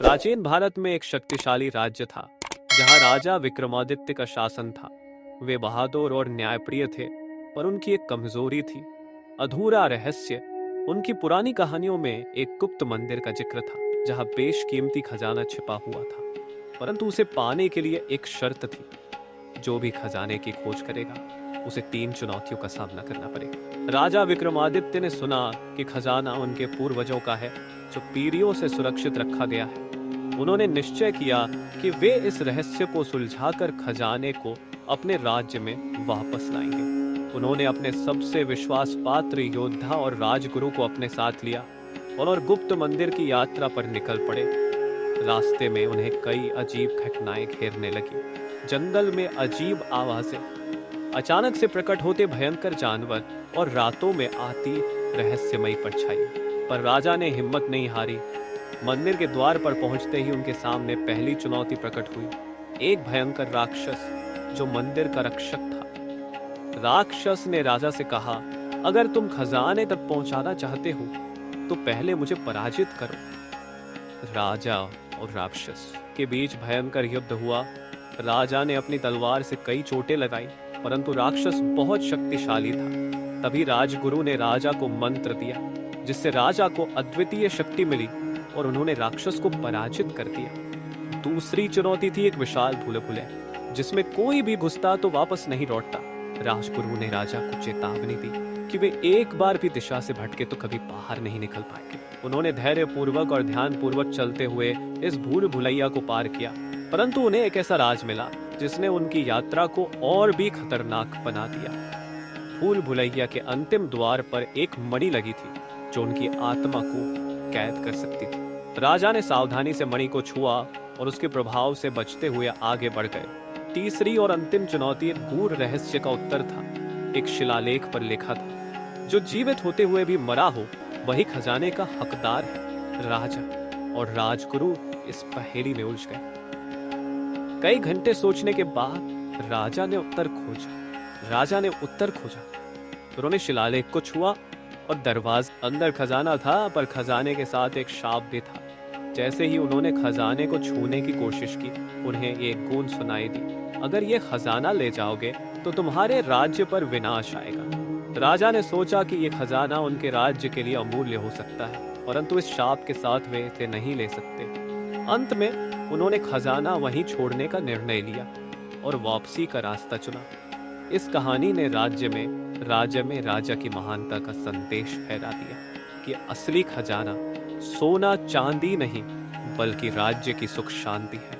प्राचीन भारत में एक शक्तिशाली राज्य था जहां राजा विक्रमादित्य का शासन था। वे बहादुर और न्यायप्रिय थे, पर उनकी एक कमजोरी थी, अधूरा रहस्य। उनकी पुरानी कहानियों में एक गुप्त मंदिर का जिक्र था जहां बेशकीमती खजाना छिपा हुआ था, परंतु उसे पाने के लिए एक शर्त थी। जो भी खजाने की खोज करेगा उसे 3 चुनौतियों का सामना करना पड़ेगा। राजा विक्रमादित्य ने सुना कि खजाना उनके पूर्वजों का है जो पीढ़ियों से सुरक्षित रखा गया है। उन्होंने निश्चय किया कि वे इस रहस्य को सुलझाकर खजाने को अपने राज्य में वापस लाएंगे। उन्होंने अपने सबसे विश्वास पात्र योद्धा और राजगुरु को अपने साथ लिया और गुप्त मंदिर की यात्रा पर निकल पड़े। रास्ते में उन्हें कई अजीब घटनाएं घेरने लगी। जंगल में अजीब आवाजें, अचानक से प्रकट होते भयंकर जानवर और रातों में आती रहस्यमयी परछाई। पर राजा ने हिम्मत नहीं हारी। मंदिर के द्वार पर पहुंचते ही उनके सामने पहली चुनौती प्रकट हुई। एक भयंकर राक्षस जो मंदिर का रक्षक था। राक्षस ने राजा से कहा, अगर तुम खजाने तक पहुंचाना चाहते हो तो पहले मुझे पराजित करो। राजा और राक्षस के बीच भयंकर युद्ध हुआ। राजा ने अपनी तलवार से कई चोटें लगाई, परंतु राक्षस बहुत शक्तिशाली था। तभी राजगुरु ने राजा को मंत्र दिया, जिससे राजा को अद्वितीय शक्ति मिली और उन्होंने राक्षस को पराजित कर दिया। दूसरी चुनौती थी एक विशाल भूलभुलैया जिसमें कोई भी घुसता तो वापस नहीं लौटता। राजगुरु ने राजा को चेतावनी दी कि वे एक बार भी दिशा से भटके तो कभी बाहर नहीं निकल पाएंगे। उन्होंने धैर्य पूर्वक और ध्यान पूर्वक चलते हुए इस भूल भुलैया को पार किया, परंतु उन्हें एक ऐसा राज मिला जिसने उनकी यात्रा को और भी खतरनाक बना दिया। भूल भुलैया के अंतिम द्वार पर एक मणि लगी थी जो उनकी आत्मा को कैद कर सकती थी। राजा ने सावधानी से मणि को छुआ और उसके प्रभाव से बचते हुए आगे बढ़ गए। तीसरी और अंतिम चुनौती एक गूढ़ रहस्य का उत्तर था। एक शिलालेख पर लिखा था, जो जीवित होते हुए भी मरा हो वही खजाने का हकदार है। राजा और राजगुरु इस पहेली में उलझ गए। कई घंटे सोचने के बाद राजा ने उत्तर खोजा। उन्होंने शिलालेख को छुआ और दरवाजे अंदर खजाना था, पर खजाने के साथ एक शाप भी था। जैसे ही उन्होंने खजाने को छूने की कोशिश की, उन्हें एक गूंज सुनाई दी, अगर ये खजाना ले जाओगे तो तुम्हारे राज्य पर विनाश आएगा। राजा ने सोचा कि ये खजाना उनके राज्य के लिए अमूल्य हो सकता है, परंतु इस शाप के साथ वे इसे नहीं ले सकते। अंत में उन्होंने खजाना वहीं छोड़ने का निर्णय लिया और वापसी का रास्ता चुना। इस कहानी ने राज्य में राजा की महानता का संदेश फैला दिया कि असली खजाना सोना चांदी नहीं बल्कि राज्य की सुख शांति है।